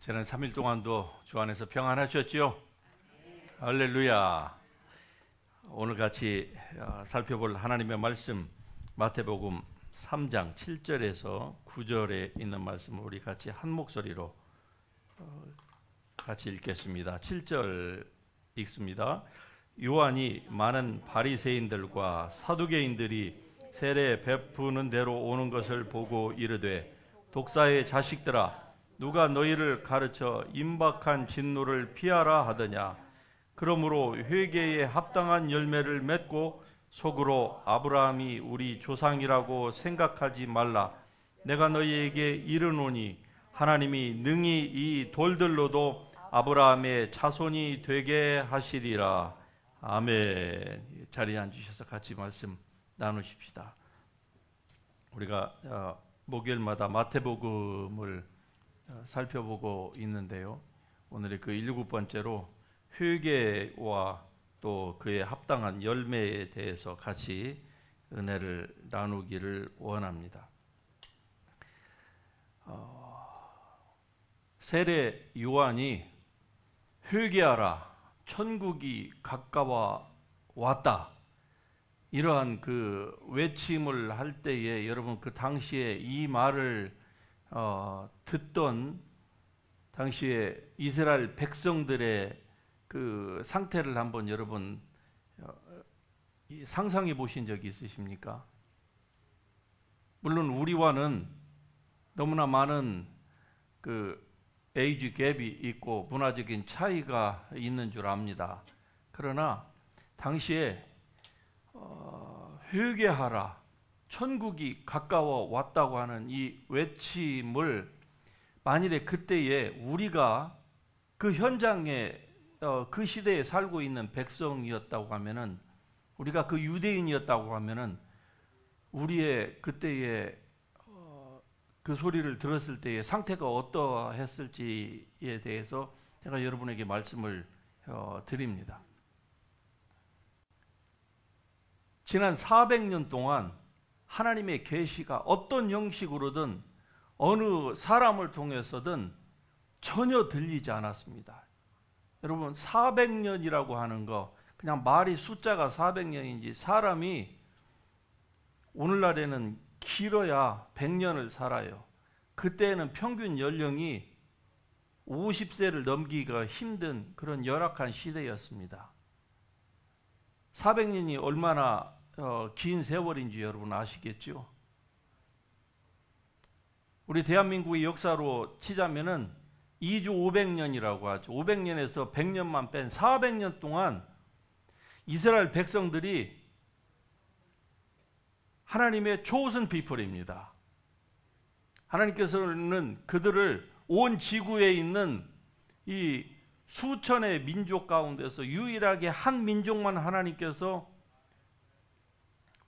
지난 3일 동안도 주 안에서 평안하셨지요? 할렐루야. 오늘 같이 살펴볼 하나님의 말씀 마태복음 3장 7절에서 9절에 있는 말씀을 우리 같이 한 목소리로 같이 읽겠습니다. 7절 읽습니다. 요한이 많은 바리새인들과 사두개인들이 세례 베푸는 대로 오는 것을 보고 이르되, 독사의 자식들아, 누가 너희를 가르쳐 임박한 진노를 피하라 하더냐? 그러므로 회개에 합당한 열매를 맺고 속으로 아브라함이 우리 조상이라고 생각하지 말라. 내가 너희에게 이르노니 하나님이 능히 이 돌들로도 아브라함의 자손이 되게 하시리라. 아멘. 자리에 앉으셔서 같이 말씀 나누십시다. 우리가 목요일마다 마태복음을 살펴보고 있는데요. 오늘의 그 7번째로 회개와 또 그에 합당한 열매에 대해서 같이 은혜를 나누기를 원합니다. 세례 요한이 회개하라, 천국이 가까워 왔다, 이러한 그 외침을 할 때에 여러분 그 당시에 이 말을 듣던 당시에 이스라엘 백성들의 그 상태를 한번 여러분 상상해 보신 적이 있으십니까? 물론 우리와는 너무나 많은 그 에이지 갭이 있고 문화적인 차이가 있는 줄 압니다. 그러나 당시에 회개하라, 천국이 가까워 왔다고 하는 이 외침을 만일에 그때에 우리가 그 현장에 그 시대에 살고 있는 백성이었다고 하면은, 우리가 그 유대인이었다고 하면은 우리의 그때의 그 소리를 들었을 때의 상태가 어떠했을지에 대해서 제가 여러분에게 말씀을 드립니다. 지난 400년 동안 하나님의 계시가 어떤 형식으로든 어느 사람을 통해서든 전혀 들리지 않았습니다. 여러분 400년이라고 하는 거 그냥 말이 숫자가 400년인지 사람이 오늘날에는 길어야 100년을 살아요. 그때는 평균 연령이 50세를 넘기기가 힘든 그런 열악한 시대였습니다. 400년이 얼마나 긴 세월인지 여러분 아시겠죠? 우리 대한민국의 역사로 치자면은 2주 500년이라고 하죠. 500년에서 100년만 뺀 400년 동안 이스라엘 백성들이 하나님의 chosen people입니다. 하나님께서는 그들을 온 지구에 있는 이 수천의 민족 가운데서 유일하게 한 민족만 하나님께서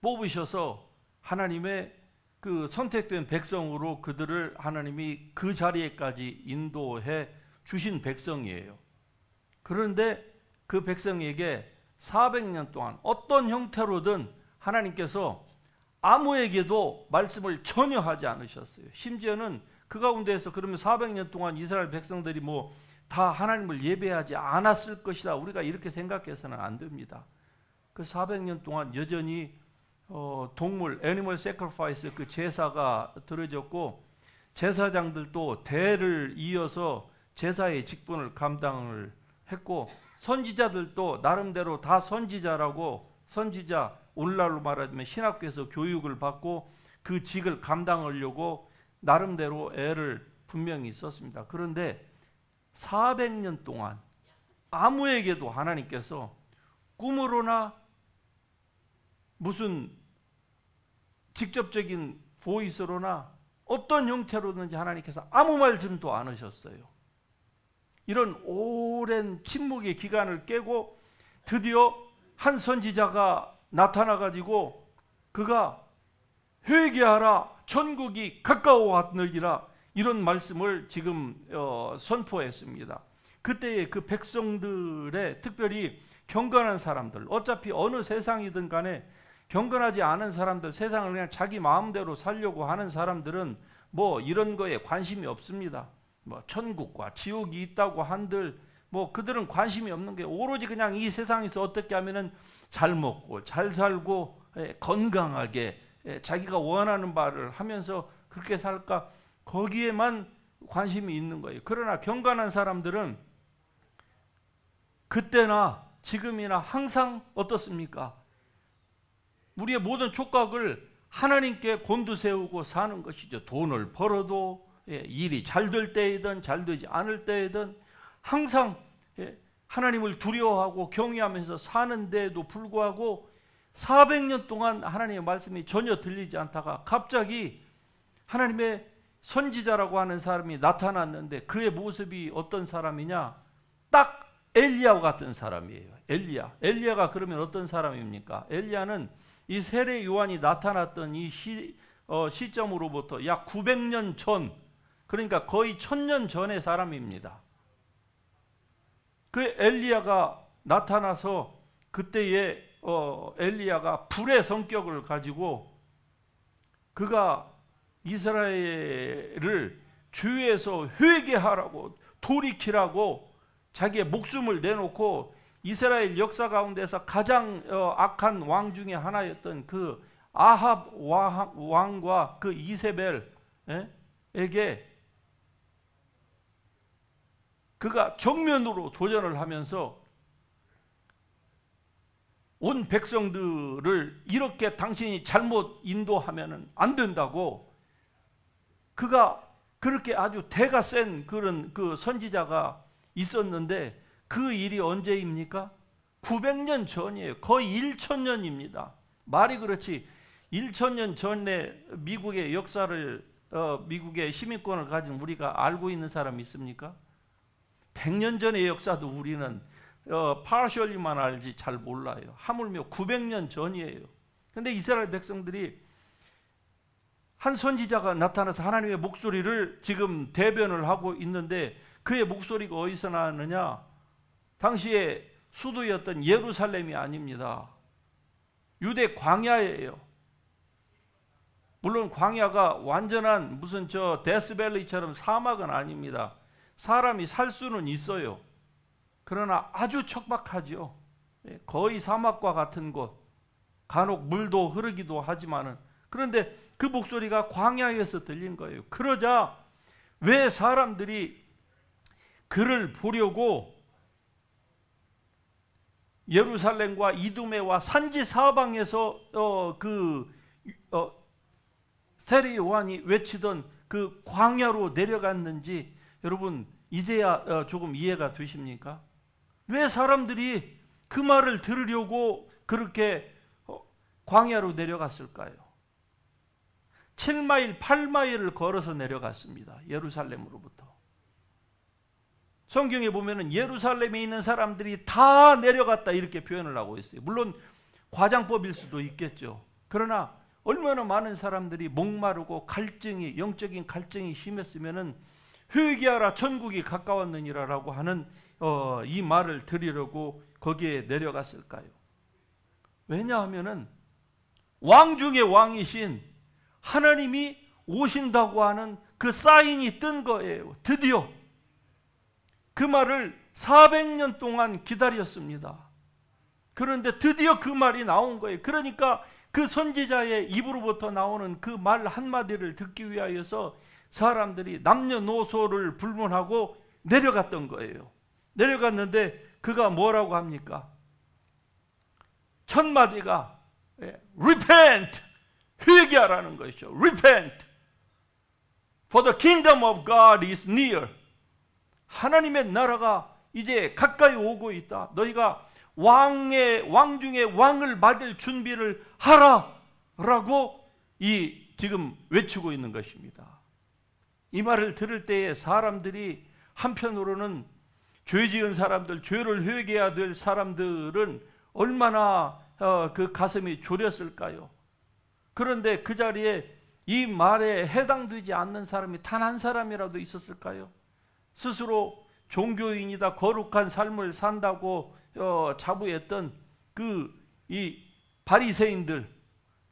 뽑으셔서 하나님의 그 선택된 백성으로 그들을 하나님이 그 자리에까지 인도해 주신 백성이에요. 그런데 그 백성에게 400년 동안 어떤 형태로든 하나님께서 아무에게도 말씀을 전혀 하지 않으셨어요. 심지어는 그 가운데에서 그러면 400년 동안 이스라엘 백성들이 뭐 다 하나님을 예배하지 않았을 것이다, 우리가 이렇게 생각해서는 안 됩니다. 그 400년 동안 여전히 동물, 애니멀 세크리파이스 그 제사가 드려졌고, 제사장들도 대를 이어서 제사의 직분을 감당을 했고, 선지자들도 나름대로 다 선지자라고, 선지자, 오늘날로 말하자면 신학교에서 교육을 받고 그 직을 감당하려고 나름대로 애를 분명히 썼습니다. 그런데 400년 동안 아무에게도 하나님께서 꿈으로나 무슨 직접적인 보이스로나 어떤 형태로든지 하나님께서 아무 말씀도 안 하셨어요. 이런 오랜 침묵의 기간을 깨고 드디어 한 선지자가 나타나가지고 그가 회개하라, 천국이 가까워 왔느니라, 이런 말씀을 지금 선포했습니다. 그때의 그 백성들의, 특별히 경건한 사람들, 어차피 어느 세상이든 간에 경건하지 않은 사람들, 세상을 그냥 자기 마음대로 살려고 하는 사람들은 뭐 이런 거에 관심이 없습니다. 뭐 천국과 지옥이 있다고 한들 뭐 그들은 관심이 없는 게 오로지 그냥 이 세상에서 어떻게 하면은 잘 먹고 잘 살고 건강하게 자기가 원하는 바를 하면서 그렇게 살까 거기에만 관심이 있는 거예요. 그러나 경건한 사람들은 그때나 지금이나 항상 어떻습니까? 우리의 모든 촉각을 하나님께 곤두세우고 사는 것이죠. 돈을 벌어도 일이 잘 될 때이든 잘 되지 않을 때이든 항상 하나님을 두려워하고 경외하면서 사는데도 불구하고 400년 동안 하나님의 말씀이 전혀 들리지 않다가 갑자기 하나님의 선지자라고 하는 사람이 나타났는데 그의 모습이 어떤 사람이냐? 딱 엘리야와 같은 사람이에요. 엘리야가 그러면 어떤 사람입니까? 엘리야는 이 세례 요한이 나타났던 이 시점으로부터 약 900년 전, 그러니까 거의 1000년 전의 사람입니다. 그 엘리야가 나타나서 그때의 엘리야가 불의 성격을 가지고 그가 이스라엘을 죄에서 회개하라고 돌이키라고 자기의 목숨을 내놓고 이스라엘 역사 가운데서 가장 악한 왕 중에 하나였던 그 아합 왕과 그 이세벨에게 그가 정면으로 도전을 하면서 온 백성들을 이렇게 당신이 잘못 인도하면 안 된다고 그가 그렇게 아주 대가 센 그런 그 선지자가 있었는데 그 일이 언제입니까? 900년 전이에요. 거의 1000년입니다. 말이 그렇지 1000년 전에 미국의 역사를 미국의 시민권을 가진 우리가 알고 있는 사람이 있습니까? 100년 전의 역사도 우리는 partially만 알지 잘 몰라요. 하물며 900년 전이에요. 그런데 이스라엘 백성들이 한 선지자가 나타나서 하나님의 목소리를 지금 대변을 하고 있는데 그의 목소리가 어디서 나왔느냐? 당시에 수도였던 예루살렘이 아닙니다. 유대 광야예요. 물론 광야가 완전한 무슨 데스밸리처럼 사막은 아닙니다. 사람이 살 수는 있어요. 그러나 아주 척박하죠. 거의 사막과 같은 곳. 간혹 물도 흐르기도 하지만은 그런데 그 목소리가 광야에서 들린 거예요. 그러자 왜 사람들이 그를 보려고 예루살렘과 이두메와 산지 사방에서 세례 요한이 외치던 그 광야로 내려갔는지 여러분 이제야 조금 이해가 되십니까? 왜 사람들이 그 말을 들으려고 그렇게 광야로 내려갔을까요? 7마일, 8마일을 걸어서 내려갔습니다. 예루살렘으로부터. 성경에 보면은 예루살렘에 있는 사람들이 다 내려갔다 이렇게 표현을 하고 있어요. 물론 과장법일 수도 있겠죠. 그러나 얼마나 많은 사람들이 목마르고 갈증이 영적인 갈증이 심했으면은 회개하라 천국이 가까웠느니라라고 하는 이 말을 들으려고 거기에 내려갔을까요? 왜냐하면은 왕 중의 왕이신 하나님이 오신다고 하는 그 사인이 뜬 거예요. 드디어 그 말을 400년 동안 기다렸습니다. 그런데 드디어 그 말이 나온 거예요. 그러니까 그 선지자의 입으로부터 나오는 그 말 한마디를 듣기 위하여서 사람들이 남녀노소를 불문하고 내려갔던 거예요. 내려갔는데 그가 뭐라고 합니까? 첫 마디가 repent, 회개하라는 것이죠. repent, for the kingdom of God is near. 하나님의 나라가 이제 가까이 오고 있다. 너희가 왕 중에 왕을 맞을 준비를 하라라고 지금 외치고 있는 것입니다. 이 말을 들을 때에 사람들이 한편으로는 죄 지은 사람들, 죄를 회개해야 될 사람들은 얼마나 그 가슴이 졸였을까요? 그런데 그 자리에 이 말에 해당되지 않는 사람이 단 한 사람이라도 있었을까요? 스스로 종교인이다, 거룩한 삶을 산다고 자부했던 이 바리새인들,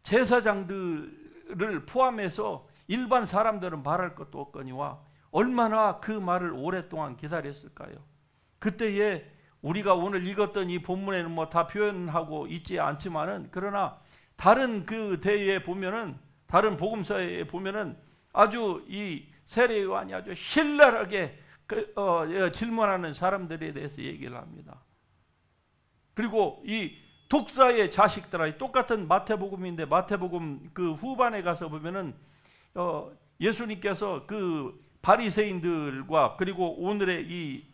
제사장들을 포함해서 일반 사람들은 말할 것도 없거니와 얼마나 그 말을 오랫동안 기다렸을까요? 그때에 우리가 오늘 읽었던 이 본문에는 뭐 다 표현하고 있지 않지만은, 그러나 다른 그 대에 보면은, 다른 복음서에 보면은 아주 이 세례 요한이 아주 신랄하게 질문하는 사람들에 대해서 얘기를 합니다. 그리고 이 독사의 자식들아, 똑같은 마태복음인데 마태복음 그 후반에 가서 보면은 예수님께서 그 바리새인들과 그리고 오늘의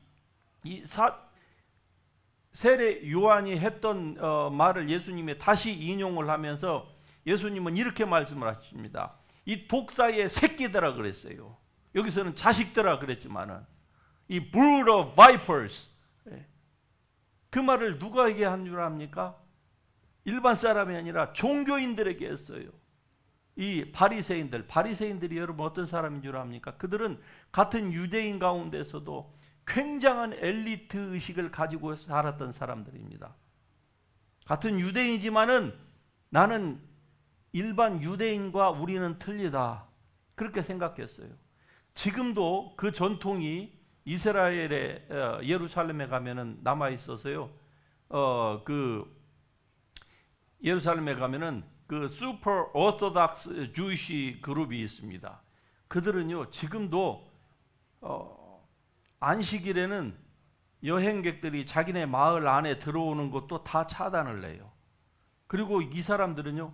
세례 요한이 했던 말을 예수님이 다시 인용을 하면서 예수님은 이렇게 말씀을 하십니다. 이 독사의 새끼들아 그랬어요. 여기서는 자식들아 그랬지만은 이 brood of vipers, 그 말을 누구에게 한 줄 압니까? 일반 사람이 아니라 종교인들에게 했어요. 이 바리새인들이 여러분 어떤 사람인 줄 압니까? 그들은 같은 유대인 가운데서도 굉장한 엘리트 의식을 가지고 살았던 사람들입니다. 같은 유대인이지만은 나는 일반 유대인과 우리는 틀리다, 그렇게 생각했어요. 지금도 그 전통이 이스라엘의 예루살렘에 가면은 남아 있어서요. 예루살렘에 가면은 그 슈퍼 오토닥스 주이시 그룹이 있습니다. 그들은요 지금도 안식일에는 여행객들이 자기네 마을 안에 들어오는 것도 다 차단을 해요. 그리고 이 사람들은요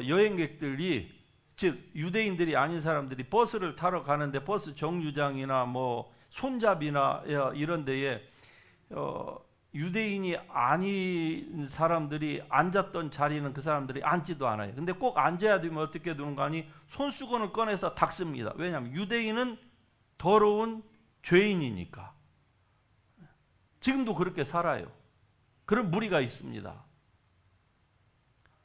여행객들이, 즉 유대인들이 아닌 사람들이 버스를 타러 가는데 버스 정류장이나 뭐 손잡이나 이런 데에 유대인이 아닌 사람들이 앉았던 자리는 그 사람들이 앉지도 않아요. 근데 꼭 앉아야 되면 어떻게 되는가 하니 손수건을 꺼내서 닦습니다. 왜냐하면 유대인은 더러운 죄인이니까. 지금도 그렇게 살아요. 그런 무리가 있습니다.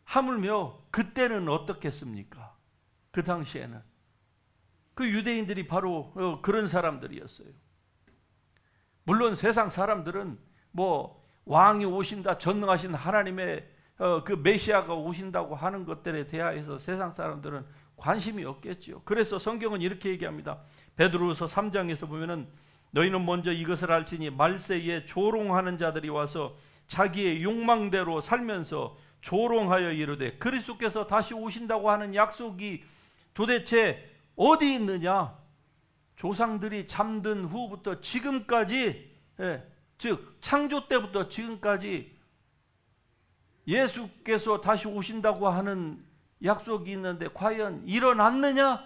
하물며 그때는 어떻겠습니까? 그 당시에는 그 유대인들이 바로 그런 사람들이었어요. 물론 세상 사람들은 뭐 왕이 오신다, 전능하신 하나님의 그 메시아가 오신다고 하는 것들에 대하여서 세상 사람들은 관심이 없겠죠. 그래서 성경은 이렇게 얘기합니다. 베드로후서 3장에서 보면은 너희는 먼저 이것을 알지니 말세에 조롱하는 자들이 와서 자기의 욕망대로 살면서 조롱하여 이르되 그리스도께서 다시 오신다고 하는 약속이 도대체 어디 있느냐? 조상들이 잠든 후부터 지금까지, 즉 창조 때부터 지금까지 예수께서 다시 오신다고 하는 약속이 있는데 과연 일어났느냐?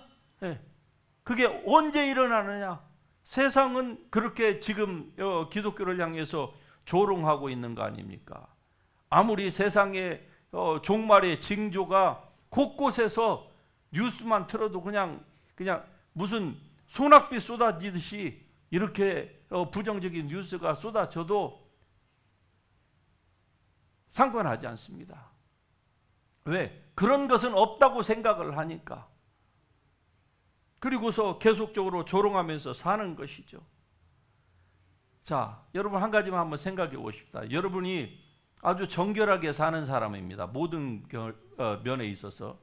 그게 언제 일어나느냐? 세상은 그렇게 지금 기독교를 향해서 조롱하고 있는 거 아닙니까? 아무리 세상의 종말의 징조가 곳곳에서 뉴스만 틀어도 그냥 무슨 소낙비 쏟아지듯이 이렇게 부정적인 뉴스가 쏟아져도 상관하지 않습니다. 왜? 그런 것은 없다고 생각을 하니까. 그리고서 계속적으로 조롱하면서 사는 것이죠. 자, 여러분 한 가지만 한번 생각해 보십시다. 여러분이 아주 정결하게 사는 사람입니다. 모든 면에 있어서.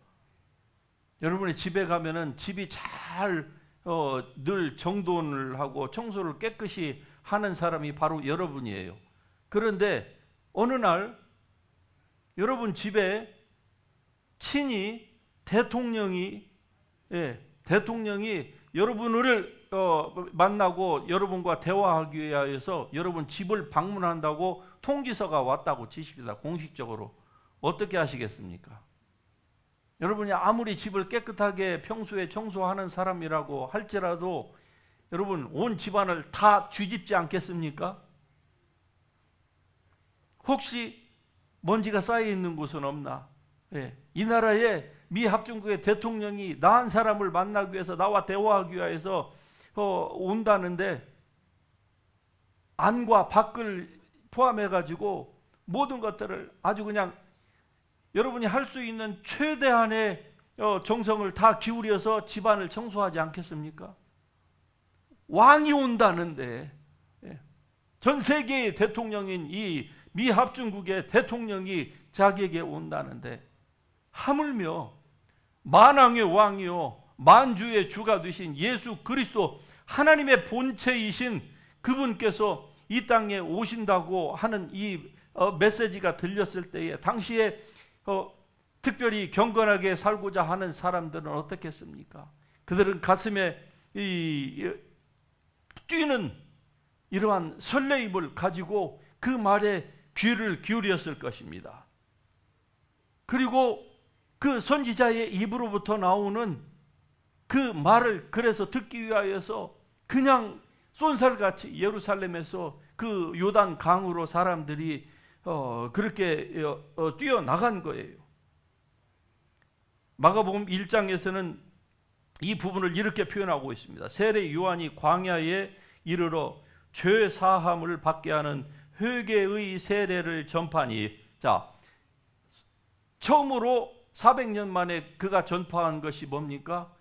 여러분이 집에 가면은 집이 잘 늘 정돈을 하고 청소를 깨끗이 하는 사람이 바로 여러분이에요. 그런데 어느 날 여러분 집에 친히 대통령이 여러분을 만나고 여러분과 대화하기 위해서 여러분 집을 방문한다고 통지서가 왔다고 치십니다. 공식적으로. 어떻게 하시겠습니까? 여러분이 아무리 집을 깨끗하게 평소에 청소하는 사람이라고 할지라도 여러분 온 집안을 다 뒤집지 않겠습니까? 혹시 먼지가 쌓여 있는 곳은 없나? 이 나라의 미 합중국의 대통령이 나 한 사람을 만나기 위해서 나와 대화하기 위해서 온다는데 안과 밖을 포함해 가지고 모든 것들을 아주 그냥 여러분이 할 수 있는 최대한의 정성을 다 기울여서 집안을 청소하지 않겠습니까? 왕이 온다는데, 전 세계의 대통령인 이 미 합중국의 대통령이 자기에게 온다는데 하물며 만왕의 왕이요 만주의 주가 되신 예수 그리스도 하나님의 본체이신 그분께서 이 땅에 오신다고 하는 이 메시지가 들렸을 때에 당시에 특별히 경건하게 살고자 하는 사람들은 어떻겠습니까? 그들은 가슴에 뛰는 이러한 설레임을 가지고 그 말에 귀를 기울였을 것입니다. 그리고 그 선지자의 입으로부터 나오는 그 말을 그래서 듣기 위하여서 그냥 쏜살같이 예루살렘에서 그 요단 강으로 사람들이 그렇게 뛰어나간 거예요. 마가복음 1장에서는 이 부분을 이렇게 표현하고 있습니다. 세례 요한이 광야에 이르러 죄 사함을 받게 하는 회개의 세례를 전파하니, 자, 처음으로 400년 만에 그가 전파한 것이 뭡니까?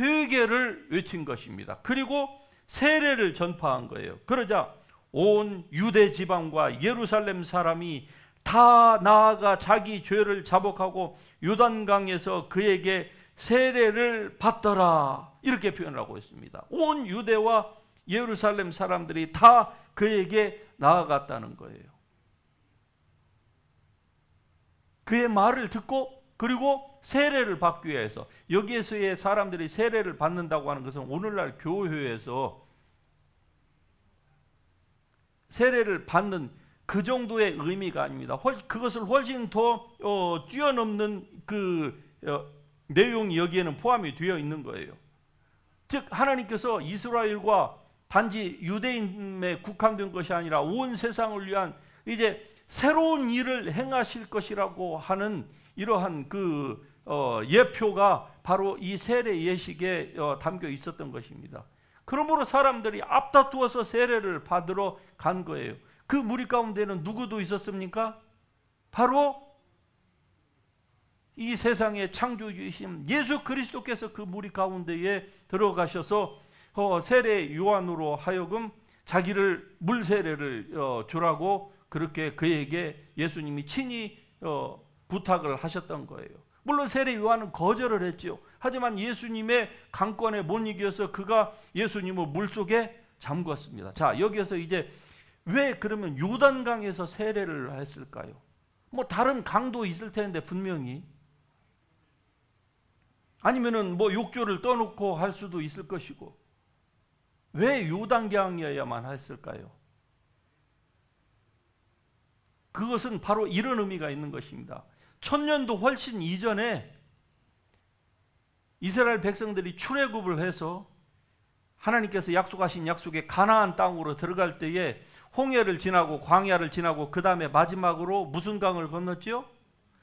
회개를 외친 것입니다. 그리고 세례를 전파한 거예요. 그러자 온 유대 지방과 예루살렘 사람이 다 나아가 자기 죄를 자복하고 요단강에서 그에게 세례를 받더라, 이렇게 표현하고 있습니다. 온 유대와 예루살렘 사람들이 다 그에게 나아갔다는 거예요. 그의 말을 듣고 그리고 세례를 받기 위해서, 여기에서의 사람들이 세례를 받는다고 하는 것은 오늘날 교회에서 세례를 받는 그 정도의 의미가 아닙니다. 그것을 훨씬 더 뛰어넘는 그 내용이 여기에는 포함이 되어 있는 거예요. 즉 하나님께서 이스라엘과 단지 유대인에 국한된 것이 아니라 온 세상을 위한 이제 새로운 일을 행하실 것이라고 하는 이러한 그 예표가 바로 이 세례 예식에 담겨 있었던 것입니다. 그러므로 사람들이 앞다투어서 세례를 받으러 간 거예요. 그 무리 가운데는 누구도 있었습니까? 바로 이 세상의 창조주이신 예수 그리스도께서 그 무리 가운데에 들어가셔서 세례 요한으로 하여금 자기를 물 세례를 주라고 그렇게 그에게 예수님이 친히 부탁을 하셨던 거예요. 물론 세례 요한은 거절을 했죠. 하지만 예수님의 강권에 못 이겨서 그가 예수님을 물속에 잠궜습니다. 자, 여기에서 이제 왜 그러면 요단강에서 세례를 했을까요? 뭐 다른 강도 있을 텐데 분명히, 아니면은 뭐 욕조를 떠놓고 할 수도 있을 것이고, 왜 요단강이어야만 했을까요? 그것은 바로 이런 의미가 있는 것입니다. 1000년도 훨씬 이전에 이스라엘 백성들이 출애굽을 해서 하나님께서 약속하신 약속의 가나안 땅으로 들어갈 때에 홍해를 지나고 광야를 지나고 그 다음에 마지막으로 무슨 강을 건넜지요?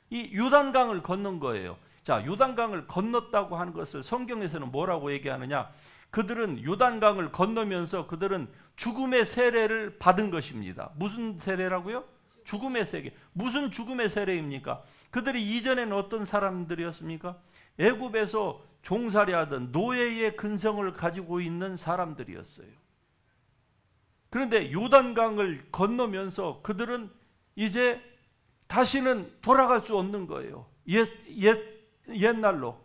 이 요단강을 건넌 거예요. 자, 요단강을 건넜다고 하는 것을 성경에서는 뭐라고 얘기하느냐? 그들은 요단강을 건너면서 그들은 죽음의 세례를 받은 것입니다. 무슨 세례라고요? 죽음의 세례. 무슨 죽음의 세례입니까? 그들이 이전에는 어떤 사람들이었습니까? 애굽에서 종살이하던 노예의 근성을 가지고 있는 사람들이었어요. 그런데 요단강을 건너면서 그들은 이제 다시는 돌아갈 수 없는 거예요. 옛날로.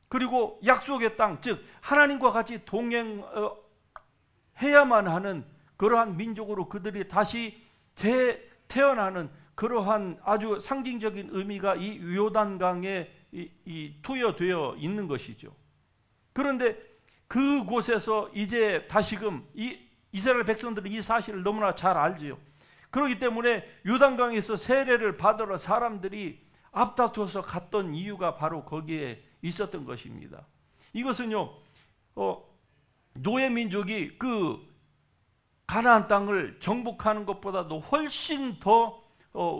그리고 약속의 땅, 즉 하나님과 같이 동행해야만 하는 그러한 민족으로 그들이 다시 태어나는 그러한 아주 상징적인 의미가 이 요단강에 투여되어 있는 것이죠. 그런데 그곳에서 이제 다시금 이스라엘 백성들은 이 사실을 너무나 잘 알지요. 그렇기 때문에 요단강에서 세례를 받으러 사람들이 앞다투어서 갔던 이유가 바로 거기에 있었던 것입니다. 이것은요, 노예 민족이 그 가나안 땅을 정복하는 것보다도 훨씬 더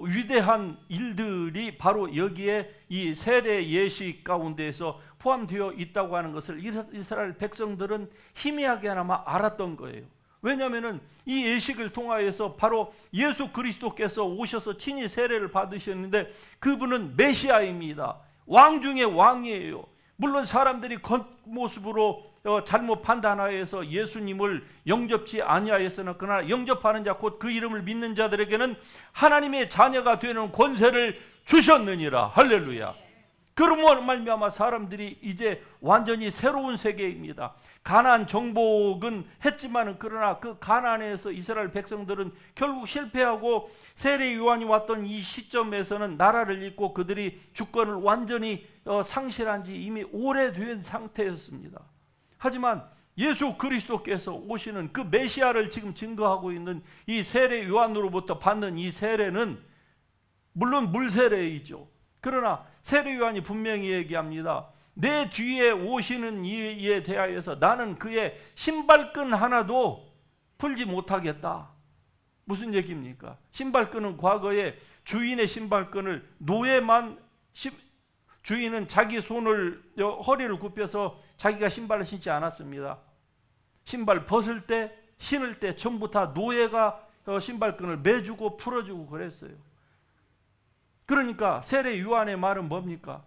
위대한 일들이 바로 여기에 이 세례 예식 가운데에서 포함되어 있다고 하는 것을 이스라엘 백성들은 희미하게나마 알았던 거예요. 왜냐하면 이 예식을 통하여서 바로 예수 그리스도께서 오셔서 친히 세례를 받으셨는데 그분은 메시아입니다. 왕 중에 왕이에요. 물론 사람들이 겉모습으로 잘못 판단하여서 예수님을 영접치 아니하였으나 그러나 영접하는 자 곧 그 이름을 믿는 자들에게는 하나님의 자녀가 되는 권세를 주셨느니라. 할렐루야. 그러므로 말미암아 사람들이 이제 완전히 새로운 세계입니다. 가나안 정복은 했지만은 그러나 그 가나안에서 이스라엘 백성들은 결국 실패하고 세례 요한이 왔던 이 시점에서는 나라를 잃고 그들이 주권을 완전히 상실한 지 이미 오래된 상태였습니다. 하지만 예수 그리스도께서 오시는 그 메시아를 지금 증거하고 있는 이 세례 요한으로부터 받는 이 세례는 물론 물세례이죠. 그러나 세례 요한이 분명히 얘기합니다. 내 뒤에 오시는 이에 대하여서 나는 그의 신발끈 하나도 풀지 못하겠다. 무슨 얘기입니까? 신발끈은 과거에 주인의 신발끈을 노예만, 주인은 자기 손을 허리를 굽혀서 자기가 신발을 신지 않았습니다. 신발 벗을 때 신을 때 전부 다 노예가 신발끈을 매주고 풀어주고 그랬어요. 그러니까 세례 요한의 말은 뭡니까?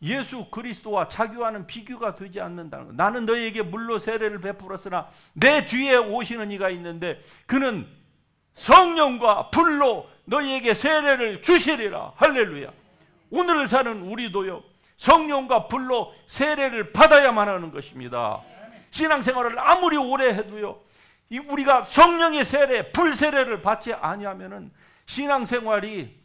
예수 그리스도와 자기와는 비교가 되지 않는다는 것. 나는 너희에게 물로 세례를 베풀었으나 내 뒤에 오시는 이가 있는데 그는 성령과 불로 너희에게 세례를 주시리라. 할렐루야. 오늘을 사는 우리도요, 성령과 불로 세례를 받아야만 하는 것입니다. 신앙생활을 아무리 오래 해도요, 우리가 성령의 세례, 불 세례를 받지 아니하면은 신앙생활이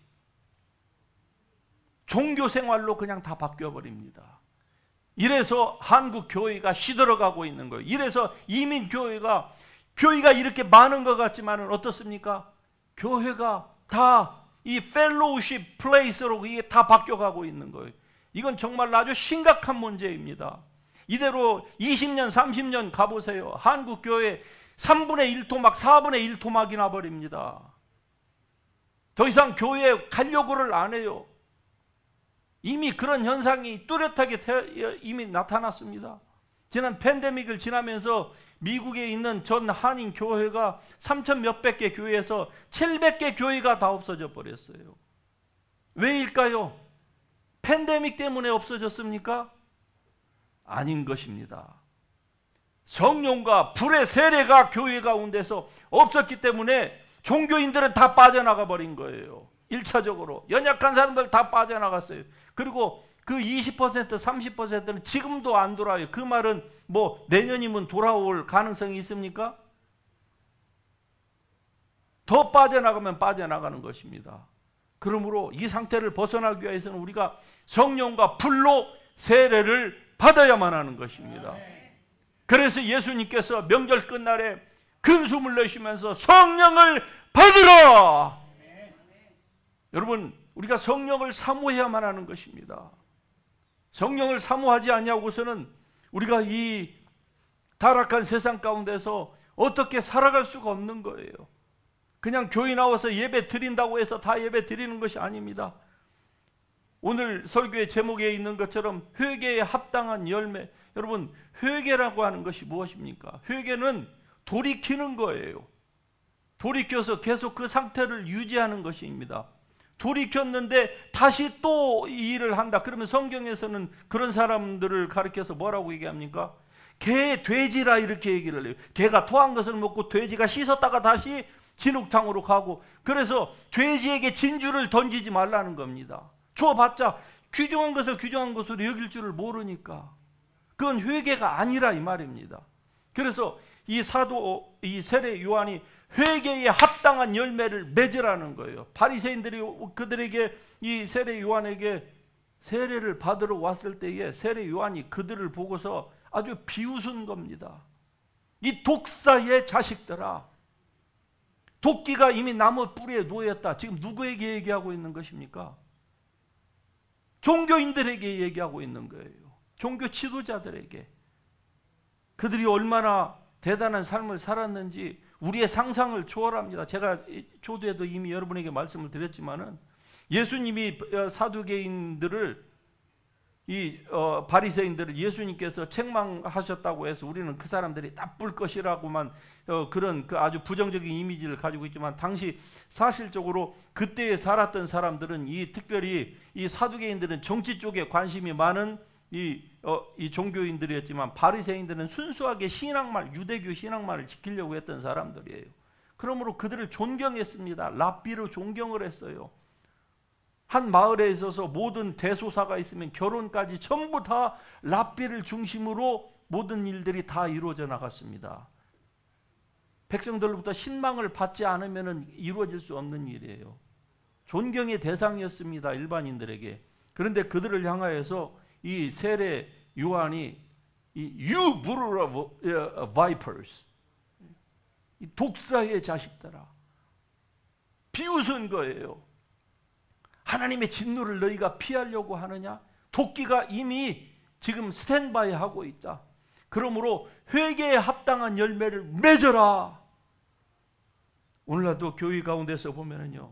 종교생활로 그냥 다 바뀌어버립니다. 이래서 한국 교회가 시들어가고 있는 거예요. 이래서 이민교회가 이렇게 많은 것 같지만 어떻습니까? 교회가 다 이 펠로우십 플레이스로 이게 다 바뀌어가고 있는 거예요. 이건 정말 아주 심각한 문제입니다. 이대로 20년, 30년 가보세요. 한국 교회 3분의 1토막, 4분의 1토막이 나버립니다. 더 이상 교회에 가려고를 안 해요. 이미 그런 현상이 뚜렷하게 이미 나타났습니다. 지난 팬데믹을 지나면서 미국에 있는 전 한인 교회가 3천 몇백 개 교회에서 700개 교회가 다 없어져 버렸어요. 왜일까요? 팬데믹 때문에 없어졌습니까? 아닌 것입니다. 성령과 불의 세례가 교회 가운데서 없었기 때문에 종교인들은 다 빠져나가 버린 거예요. 1차적으로 연약한 사람들 다 빠져나갔어요. 그리고 그 20%, 30%는 지금도 안 돌아와요. 그 말은 뭐 내년이면 돌아올 가능성이 있습니까? 더 빠져나가면 빠져나가는 것입니다. 그러므로 이 상태를 벗어나기 위해서는 우리가 성령과 불로 세례를 받아야만 하는 것입니다. 그래서 예수님께서 명절 끝날에 큰 숨을 내쉬면서 성령을 받으라! 여러분, 우리가 성령을 사모해야만 하는 것입니다. 성령을 사모하지 아니하고서는 우리가 이 타락한 세상 가운데서 어떻게 살아갈 수가 없는 거예요. 그냥 교회 나와서 예배 드린다고 해서 다 예배 드리는 것이 아닙니다. 오늘 설교의 제목에 있는 것처럼 회개에 합당한 열매. 여러분, 회개라고 하는 것이 무엇입니까? 회개는 돌이키는 거예요. 돌이켜서 계속 그 상태를 유지하는 것입니다. 돌이켰는데 다시 또 이 일을 한다. 그러면 성경에서는 그런 사람들을 가리켜서 뭐라고 얘기합니까? 개, 돼지라 이렇게 얘기를 해요. 개가 토한 것을 먹고 돼지가 씻었다가 다시 진흙탕으로 가고, 그래서 돼지에게 진주를 던지지 말라는 겁니다. 줘봤자 귀중한 것을 귀중한 것으로 여길 줄을 모르니까. 그건 회개가 아니라 이 말입니다. 그래서 이 사도, 이 세례 요한이 회개에 합당한 열매를 맺으라는 거예요. 바리새인들이 그들에게, 이 세례 요한에게 세례를 받으러 왔을 때에 세례 요한이 그들을 보고서 아주 비웃은 겁니다. 이 독사의 자식들아, 도끼가 이미 나무 뿌리에 놓였다. 지금 누구에게 얘기하고 있는 것입니까? 종교인들에게 얘기하고 있는 거예요. 종교 지도자들에게. 그들이 얼마나 대단한 삶을 살았는지 우리의 상상을 초월합니다. 제가 초두에도 이미 여러분에게 말씀을 드렸지만은 예수님이 사두개인들을, 이 바리새인들을 예수님께서 책망하셨다고 해서 우리는 그 사람들이 나쁠 것이라고만 그런 그 아주 부정적인 이미지를 가지고 있지만, 당시 사실적으로 그때에 살았던 사람들은, 이 특별히 이 사두개인들은 정치 쪽에 관심이 많은 이 종교인들이었지만, 바리새인들은 순수하게 신앙말, 유대교 신앙말을 지키려고 했던 사람들이에요. 그러므로 그들을 존경했습니다. 랍비로 존경을 했어요. 한 마을에 있어서 모든 대소사가 있으면 결혼까지 전부 다 랍비를 중심으로 모든 일들이 다 이루어져 나갔습니다. 백성들로부터 신망을 받지 않으면 이루어질 수 없는 일이에요. 존경의 대상이었습니다, 일반인들에게. 그런데 그들을 향하여서 이 세례 요한이 You brood of vipers, 이 독사의 자식들아, 비웃은 거예요. 하나님의 진노를 너희가 피하려고 하느냐? 도끼가 이미 지금 스탠바이 하고 있다. 그러므로 회개에 합당한 열매를 맺어라. 오늘날도 교회 가운데서 보면은요,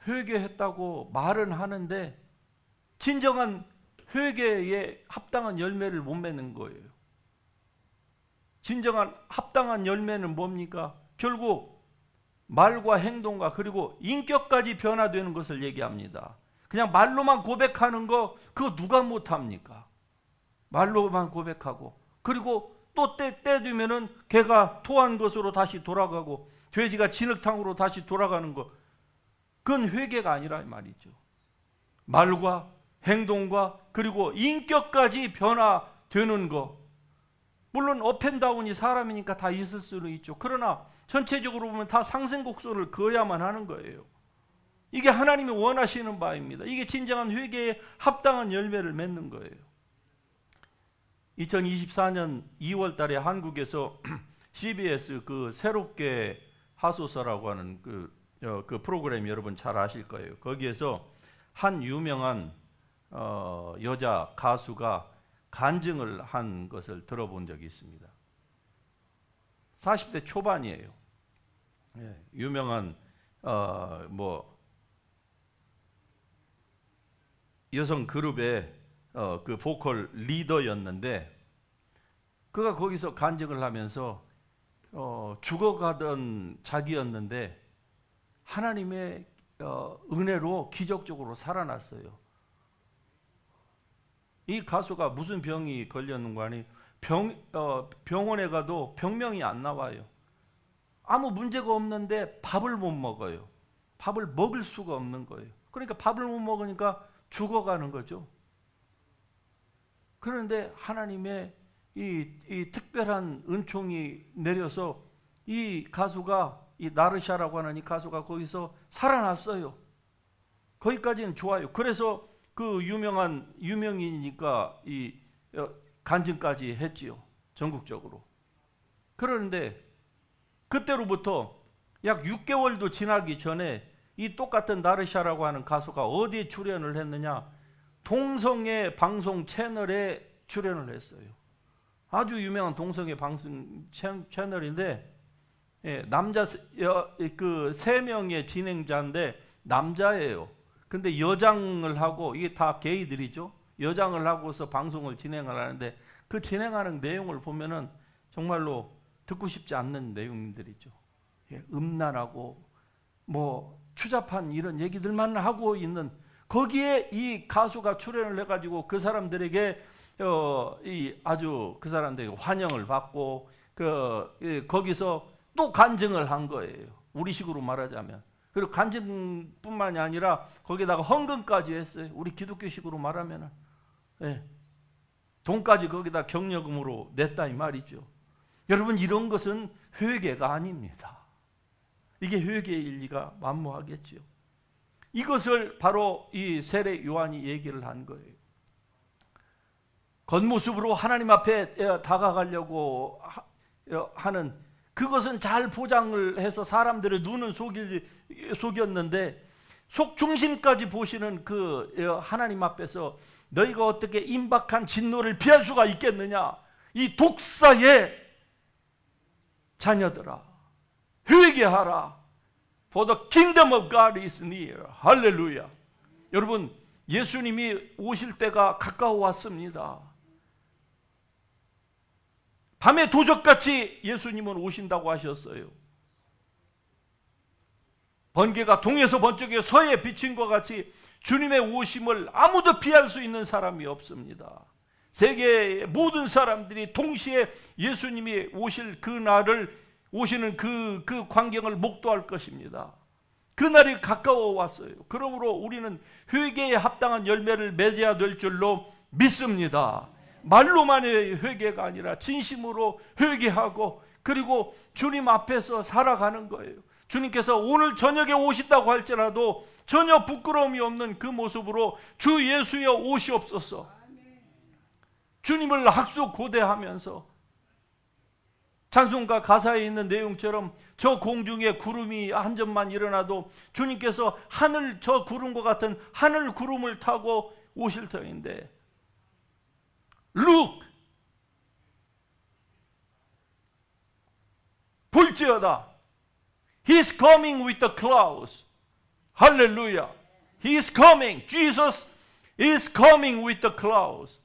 회개했다고 말은 하는데 진정한 회개에 합당한 열매를 못 맺는 거예요. 진정한 합당한 열매는 뭡니까? 결국 말과 행동과 그리고 인격까지 변화되는 것을 얘기합니다. 그냥 말로만 고백하는 거, 그거 누가 못합니까? 말로만 고백하고 그리고 또 때 되면은 개가 토한 것으로 다시 돌아가고 돼지가 진흙탕으로 다시 돌아가는 거, 그건 회개가 아니라 말이죠. 말과 행동과 그리고 인격까지 변화되는 거. 물론 업앤다운이 사람이니까 다 있을 수는 있죠. 그러나 전체적으로 보면 다 상승곡선을 그어야만 하는 거예요. 이게 하나님이 원하시는 바입니다. 이게 진정한 회개에 합당한 열매를 맺는 거예요. 2024년 2월 달에 한국에서 CBS 그 새롭게 하소서라고 하는 그 프로그램 여러분 잘 아실 거예요. 거기에서 한 유명한 여자 가수가 간증을 한 것을 들어본 적이 있습니다. 40대 초반이에요. 예, 유명한 여성 그룹의 그 보컬 리더였는데, 그가 거기서 간증을 하면서 죽어가던 자기였는데 하나님의 은혜로 기적적으로 살아났어요. 이 가수가 무슨 병이 걸렸는가 하니 병원에 가도 병명이 안 나와요. 아무 문제가 없는데 밥을 못 먹어요. 밥을 먹을 수가 없는 거예요. 그러니까 밥을 못 먹으니까 죽어가는 거죠. 그런데 하나님의 이 특별한 은총이 내려서 이 가수가, 이 나르샤라고 하는 이 가수가 거기서 살아났어요. 거기까지는 좋아요. 그래서 그 유명인이니까 이 간증까지 했지요, 전국적으로. 그런데 그때로부터 약 6개월도 지나기 전에 이 똑같은 나르샤라고 하는 가수가 어디에 출연을 했느냐? 동성애 방송 채널에 출연을 했어요. 아주 유명한 동성애 방송 채널인데, 남자 그 3명의 진행자인데 남자예요. 근데 여장을 하고, 이게 다 게이들이죠. 여장을 하고서 방송을 진행을 하는데 그 진행하는 내용을 보면은 정말로 듣고 싶지 않는 내용들이죠. 음란하고 추잡한 이런 얘기들만 하고 있는, 거기에 이 가수가 출연을 해가지고 그 사람들에게 아주 그 사람들에게 환영을 받고 거기서 또 간증을 한 거예요. 우리식으로 말하자면. 그리고 간증뿐만이 아니라 거기다가 헌금까지 했어요. 우리 기독교식으로 말하면은. 돈까지 거기다 격려금으로 냈다 이 말이죠. 여러분, 이런 것은 회개가 아닙니다. 이게 회개의 일리가 만무하겠죠. 이것을 바로 이 세례 요한이 얘기를 한 거예요. 겉모습으로 하나님 앞에 다가가려고 하는 그것은 잘 포장을 해서 사람들의 눈은 속였는데, 속 중심까지 보시는 그 하나님 앞에서 너희가 어떻게 임박한 진노를 피할 수가 있겠느냐? 이 독사의 자녀들아, 회개하라. For the kingdom of God is near. 할렐루야. 여러분, 예수님이 오실 때가 가까워 왔습니다. 밤에 도적같이 예수님은 오신다고 하셨어요. 번개가 동에서 번쩍여 서에 비친 것 같이 주님의 오심을 아무도 피할 수 있는 사람이 없습니다. 세계의 모든 사람들이 동시에 예수님이 오실 그 날을, 오시는 그 광경을 목도할 것입니다. 그날이 가까워 왔어요. 그러므로 우리는 회개에 합당한 열매를 맺어야 될 줄로 믿습니다. 말로만의 회개가 아니라 진심으로 회개하고 그리고 주님 앞에서 살아가는 거예요. 주님께서 오늘 저녁에 오신다고 할지라도 전혀 부끄러움이 없는 그 모습으로 주 예수여 오시옵소서. 주님을 학수고대하면서 찬송가 가사에 있는 내용처럼 저 공중에 구름이 한 점만 일어나도 주님께서 하늘 저 구름과 같은 하늘 구름을 타고 오실 터인데 Look! 볼지어다 He is coming with the clouds. 할렐루야. He is coming. Jesus is coming with the clouds.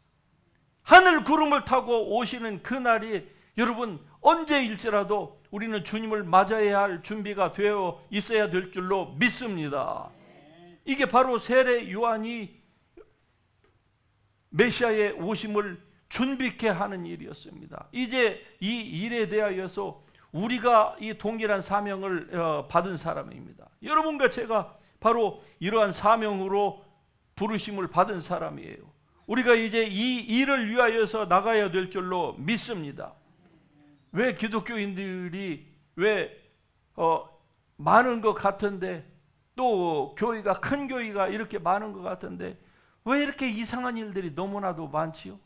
하늘 구름을 타고 오시는 그날이 여러분 언제일지라도 우리는 주님을 맞아야 할 준비가 되어 있어야 될 줄로 믿습니다. 이게 바로 세례 요한이 메시아의 오심을 준비케 하는 일이었습니다. 이제 이 일에 대하여서 우리가 이 동일한 사명을 받은 사람입니다. 여러분과 제가 바로 이러한 사명으로 부르심을 받은 사람이에요. 우리가 이제 이 일을 위하여서 나가야 될 줄로 믿습니다. 왜 기독교인들이 왜 많은 것 같은데 또 교회가 큰 교회가 이렇게 많은 것 같은데 왜 이렇게 이상한 일들이 너무나도 많지요?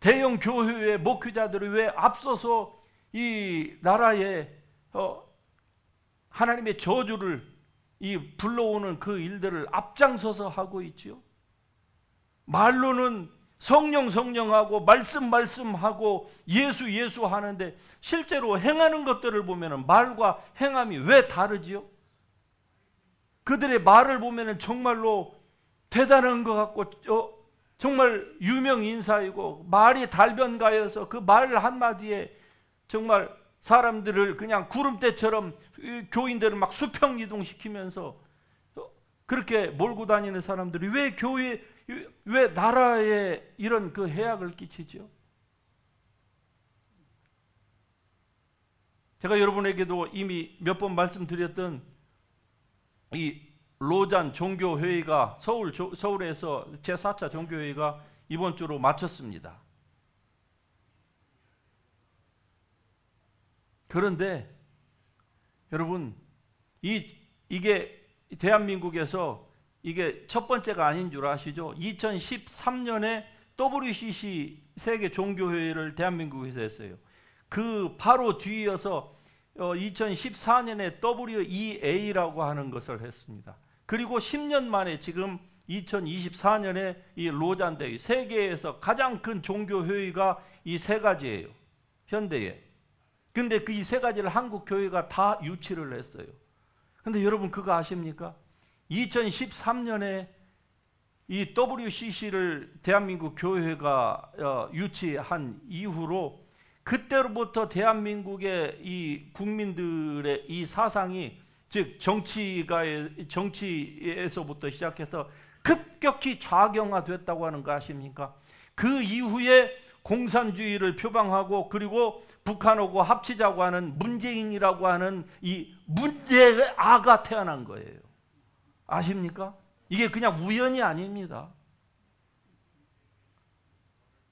대형 교회의 목회자들이 왜 앞서서 이 나라에 하나님의 저주를 불러오는 그 일들을 앞장서서 하고 있지요? 말로는 성령하고 말씀하고 예수 하는데 실제로 행하는 것들을 보면 말과 행함이 왜 다르지요? 그들의 말을 보면 정말로 대단한 것 같고 정말 유명 인사이고 말이 달변가여서 그 말 한마디에 정말 사람들을 그냥 구름대처럼 교인들을 막 수평 이동시키면서 그렇게 몰고 다니는 사람들이 왜 교회 왜 나라에 이런 그 해악을 끼치죠? 제가 여러분에게도 이미 몇 번 말씀드렸던 이 로잔 종교회의가 서울에서 제4차 종교회의가 이번 주로 마쳤습니다. 그런데 여러분 이게 대한민국에서 이게 첫 번째가 아닌 줄 아시죠? 2013년에 WCC 세계 종교회의를 대한민국에서 했어요. 그 바로 뒤이어서 2014년에 WEA라고 하는 것을 했습니다. 그리고 10년 만에 지금 2024년에 이 로잔 대회, 세계에서 가장 큰 종교회의가 이 세 가지예요. 현대에. 근데 그 이 세 가지를 한국 교회가 다 유치를 했어요. 근데 여러분 그거 아십니까? 2013년에 이 WCC를 대한민국 교회가 유치한 이후로 그때로부터 대한민국의 이 국민들의 이 사상이 즉 정치에서부터 시작해서 급격히 좌경화됐다고 하는 거 아십니까? 그 이후에 공산주의를 표방하고 그리고 북한하고 합치자고 하는 문재인이라고 하는 이 문제아가 태어난 거예요. 아십니까? 이게 그냥 우연이 아닙니다.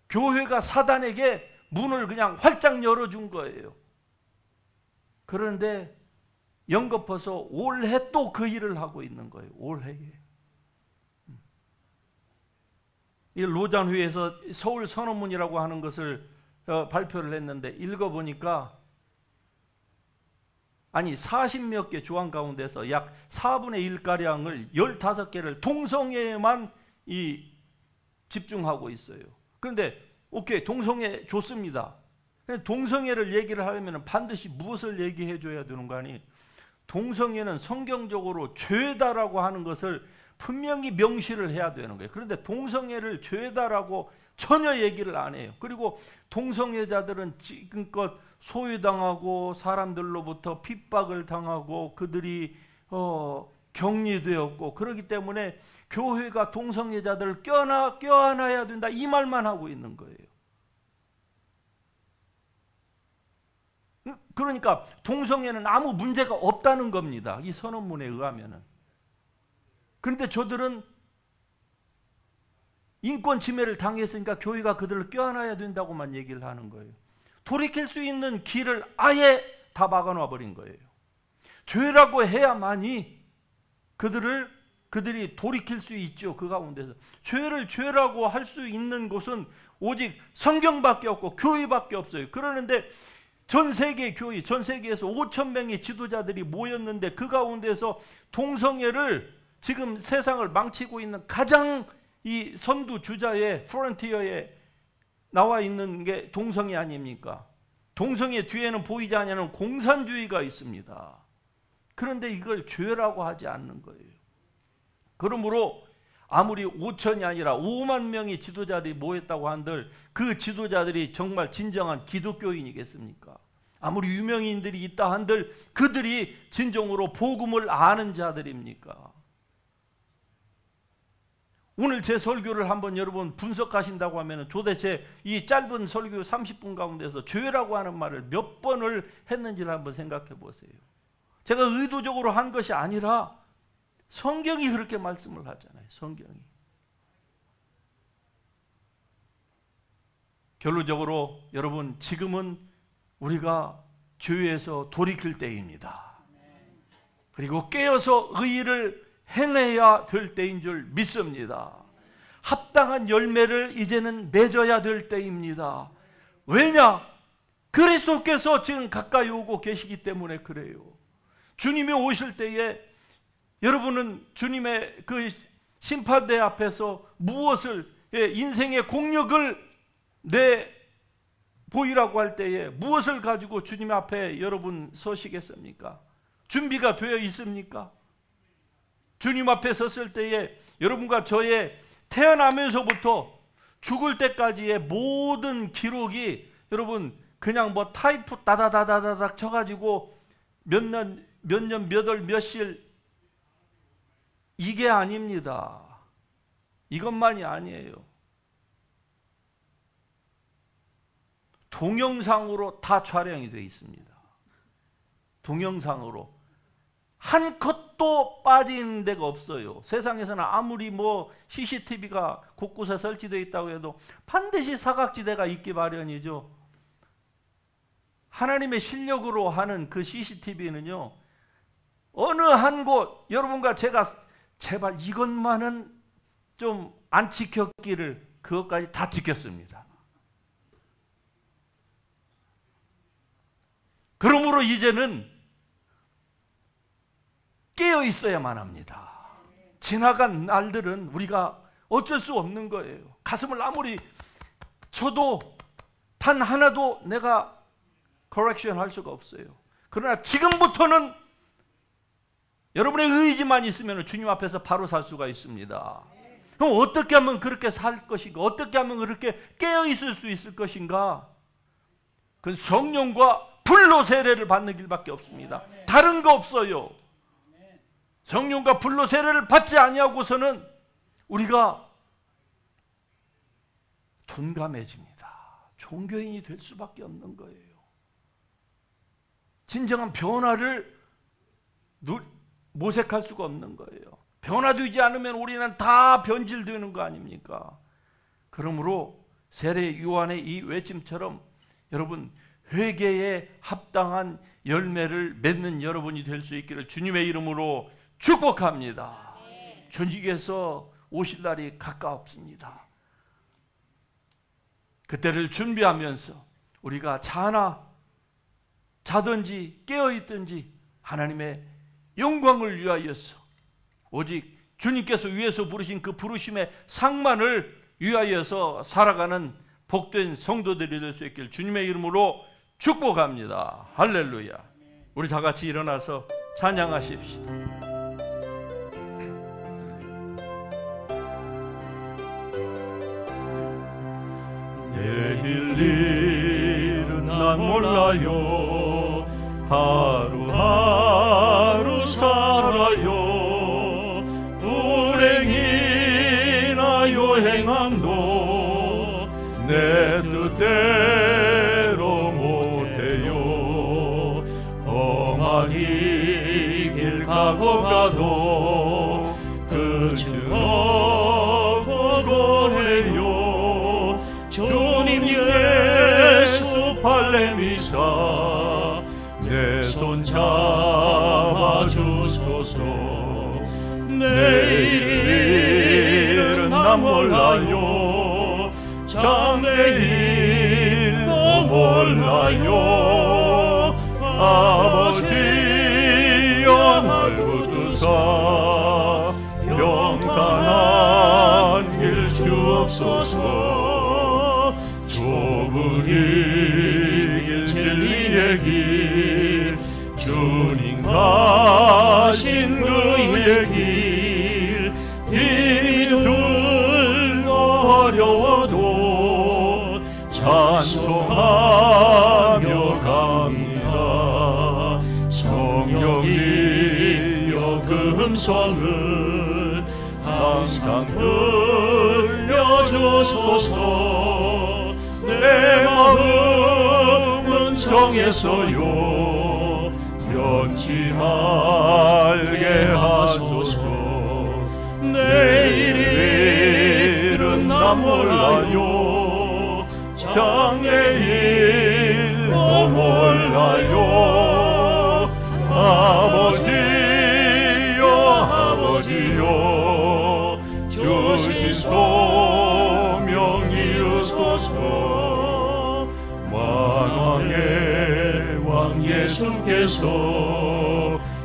교회가 사단에게 문을 그냥 활짝 열어준 거예요. 그런데 연거퍼서 올해 또 그 일을 하고 있는 거예요. 올해에. 이 로잔회에서 서울 선언문이라고 하는 것을 발표를 했는데 읽어보니까 아니 40몇 개 조항 가운데서 약 4분의 1가량을 15개를 동성애에만 집중하고 있어요. 그런데 오케이 동성애 좋습니다. 동성애를 얘기를 하려면 반드시 무엇을 얘기해 줘야 되는 거 아니? 동성애는 성경적으로 죄다라고 하는 것을 분명히 명시를 해야 되는 거예요. 그런데 동성애를 죄다라고 전혀 얘기를 안 해요. 그리고 동성애자들은 지금껏 소외당하고 사람들로부터 핍박을 당하고 그들이 격리되었고 그렇기 때문에 교회가 동성애자들을 껴안아야 된다 이 말만 하고 있는 거예요. 그러니까 동성애는 아무 문제가 없다는 겁니다. 이 선언문에 의하면은. 그런데 저들은 인권 침해를 당했으니까 교회가 그들을 껴안아야 된다고만 얘기를 하는 거예요. 돌이킬 수 있는 길을 아예 다 막아놔 버린 거예요. 죄라고 해야만이 그들이 돌이킬 수 있죠. 그 가운데서 죄를 죄라고 할 수 있는 곳은 오직 성경밖에 없고 교회밖에 없어요. 그러는데 전 세계 교회, 전 세계에서 5,000명의 지도자들이 모였는데 그 가운데서 동성애를 지금 세상을 망치고 있는 가장 이 선두 주자의 프론티어에 나와 있는 게 동성애 아닙니까? 동성애 뒤에는 보이지 않는 공산주의가 있습니다. 그런데 이걸 죄라고 하지 않는 거예요. 그러므로 아무리 5천이 아니라 5만 명의 지도자들이 모였다고 한들 그 지도자들이 정말 진정한 기독교인이겠습니까? 아무리 유명인들이 있다 한들 그들이 진정으로 복음을 아는 자들입니까? 오늘 제 설교를 한번 여러분 분석하신다고 하면 도대체 이 짧은 설교 30분 가운데서 죄라고 하는 말을 몇 번을 했는지를 한번 생각해 보세요. 제가 의도적으로 한 것이 아니라 성경이 그렇게 말씀을 하잖아요. 성경이. 결론적으로 여러분 지금은 우리가 죄에서 돌이킬 때입니다. 그리고 깨어서 의의를 행해야 될 때인 줄 믿습니다. 합당한 열매를 이제는 맺어야 될 때입니다. 왜냐? 그리스도께서 지금 가까이 오고 계시기 때문에 그래요. 주님이 오실 때에 여러분은 주님의 그 심판대 앞에서 무엇을 인생의 공력을 내 보이라고 할 때에 무엇을 가지고 주님 앞에 여러분 서시겠습니까? 준비가 되어 있습니까? 주님 앞에 섰을 때에 여러분과 저의 태어나면서부터 죽을 때까지의 모든 기록이 여러분 그냥 뭐 타이프 다다다다닥 쳐가지고 몇 년 몇 월 몇일 이게 아닙니다. 이것만이 아니에요. 동영상으로 다 촬영이 되어 있습니다. 동영상으로 한 컷도 빠진 데가 없어요. 세상에서는 아무리 뭐 CCTV가 곳곳에 설치되어 있다고 해도 반드시 사각지대가 있기 마련이죠. 하나님의 실력으로 하는 그 CCTV는요, 어느 한 곳, 여러분과 제가 제발 이것만은 좀 안 지켰기를 그것까지 다 지켰습니다. 그러므로 이제는 깨어 있어야만 합니다. 지나간 날들은 우리가 어쩔 수 없는 거예요. 가슴을 아무리 쳐도 단 하나도 내가 correction 할 수가 없어요. 그러나 지금부터는 여러분의 의지만 있으면 주님 앞에서 바로 살 수가 있습니다. 그럼 어떻게 하면 그렇게 살 것인가? 어떻게 하면 그렇게 깨어 있을 수 있을 것인가? 그건 성령과 불로 세례를 받는 길밖에 없습니다. 다른 거 없어요. 성령과 불로 세례를 받지 아니하고서는 우리가 둔감해집니다. 종교인이 될 수밖에 없는 거예요. 진정한 변화를 모색할 수가 없는 거예요. 변화되지 않으면 우리는 다 변질되는 거 아닙니까? 그러므로 세례 요한의 이 외침처럼 여러분 회개에 합당한 열매를 맺는 여러분이 될 수 있기를 주님의 이름으로 축복합니다. 주님께서 오실 날이 가까웠습니다. 그때를 준비하면서 우리가 자든지 깨어있든지 하나님의 영광을 위하여서 오직 주님께서 위에서 부르신 그 부르심의 상만을 위하여서 살아가는 복된 성도들이 될 수 있길 주님의 이름으로 축복합니다. 할렐루야. 우리 다 같이 일어나서 찬양하십시다. 내일 일은 난 몰라요. 하루하루 살아요. 불행이나 요행함도 내 뜻대로 못해요. 보고해요. 주님 예수 발레미사 내 손 잡아주소서. 내일은 나 몰라요. 장래일도 몰라요. 아버지여 날 붙드사 평탄한 길 주옵소서. 좁은 길 진리의 길 주님 가신 그의 길 이들도 어려워도 찬송하며 갑니다. 성령이여 그 음성을 항상 들려주소서. 내 마음은 정했어요. 변치 말게 하소서. 내일은 나 몰라요. 장래일도 몰라요. 아버지여 주신 소명 이루소서. 만왕의 왕 예수께서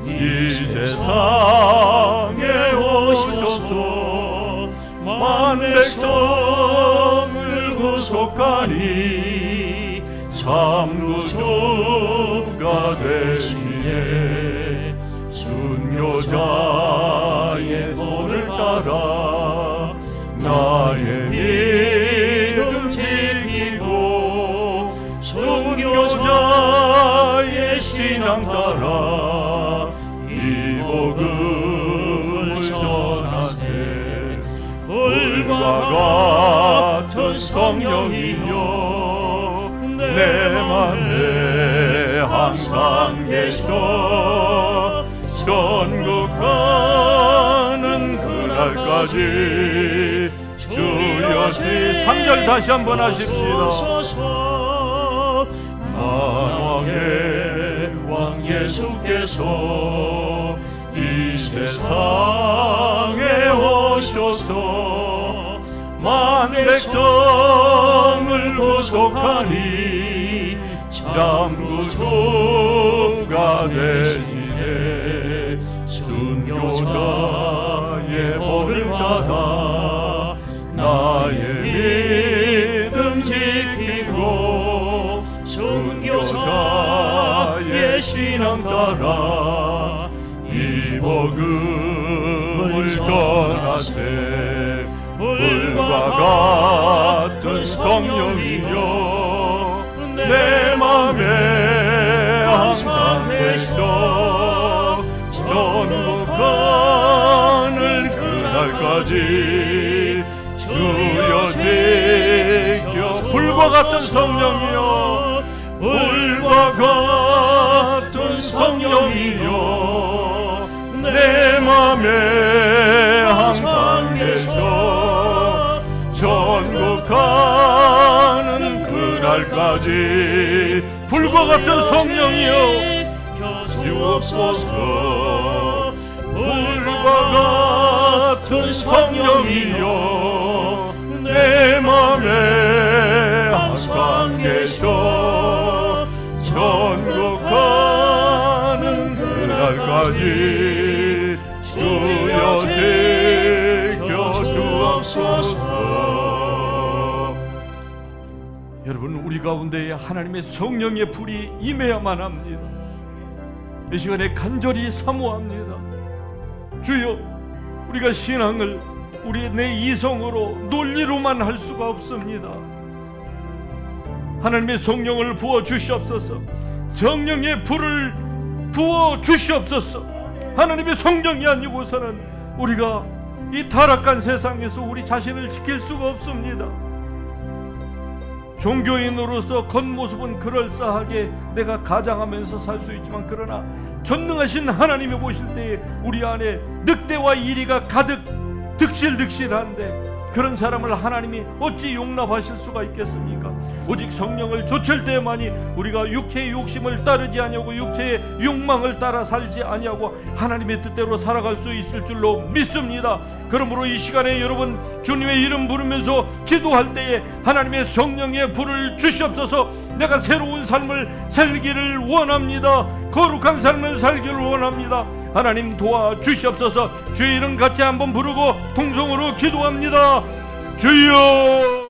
이 세상에 오셔서 만백성을 구속하니 참구주가 되시네. 순교자의 도를 따라 나의 믿음 지키고 순교자의 신앙 따라 이 복음을 전하세. 불과 같은 성령이여 내 맘에 항상 계셔. 천국 가는 그날까지 주여 주 3절 다시 한번 하십시다. 만왕의 왕 예수께서 이 세상에 오셔서 만백성을 구속하니 참구주가 되시네. 순교자의 법을 따라 나의 믿음 지키고 순교자의 신앙 따라 이 복음을 전하세. 불과 같은 성령이여 내 맘에 항상 계셔. 천국 가는 그날까지 주여 지켜. 불과 같은 성령이여 불과 같은 성령이여 내 맘에 항상 계셔. 천국 가는 그날까지 불과 같은 성령이여 주옵소서. 불과 같은 성령이여 내 맘에 항상 계셔. 천국 가는 그날까지 주여 지켜 주옵소서. 여러분, 우리 가운데에 하나님의 성령의 불이 임해야만 합니다. 이 시간에 간절히 사모합니다. 주여, 우리가 신앙을 우리의 내 이성으로 논리로만 할 수가 없습니다. 하나님의 성령을 부어 주시옵소서. 성령의 불을 부어 주시옵소서. 하나님의 성령이 아니고서는 우리가 이 타락한 세상에서 우리 자신을 지킬 수가 없습니다. 종교인으로서 겉모습은 그럴싸하게 내가 가장하면서 살 수 있지만, 그러나 전능하신 하나님이 보실 때에 우리 안에 늑대와 이리가 가득 득실득실한데 그런 사람을 하나님이 어찌 용납하실 수가 있겠습니까? 오직 성령을 좇을 때만이 우리가 육체의 욕심을 따르지 아니하고 육체의 욕망을 따라 살지 아니하고 하나님의 뜻대로 살아갈 수 있을 줄로 믿습니다. 그러므로 이 시간에 여러분 주님의 이름 부르면서 기도할 때에 하나님의 성령의 불을 주시옵소서. 내가 새로운 삶을 살기를 원합니다. 거룩한 삶을 살기를 원합니다. 하나님 도와주시옵소서. 주의 이름 같이 한번 부르고 통성으로 기도합니다. 주여.